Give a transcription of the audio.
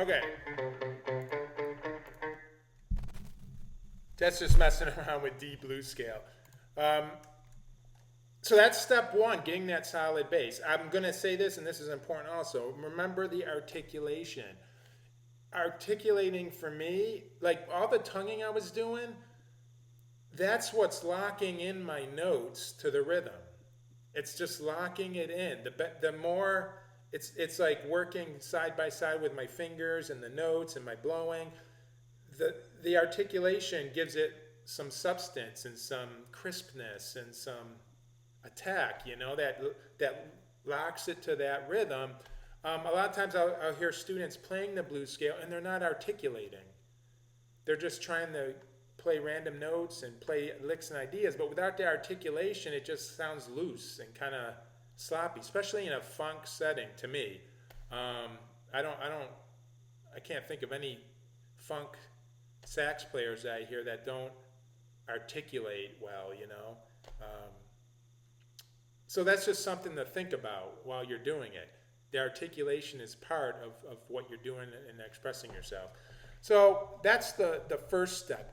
Okay. That's just messing around with D blues scale. Um, so that's step one, getting that solid base. I'm going to say this, and this is important also. Remember the articulation. Articulating for me, like all the tonguing I was doing, that's what's locking in my notes to the rhythm. It's just locking it in. The more it's like working side by side with my fingers and the notes and my blowing. The articulation gives it some substance and some crispness and some attack. That locks it to that rhythm. A lot of times I'll hear students playing the blues scale and they're not articulating. They're just trying to play random notes and play licks and ideas, but without the articulation, it just sounds loose and kind of sloppy, especially in a funk setting. To me, I can't think of any funk sax players that I hear that don't articulate well. So that's just something to think about while you're doing it. The articulation is part of what you're doing and expressing yourself. So that's the first step.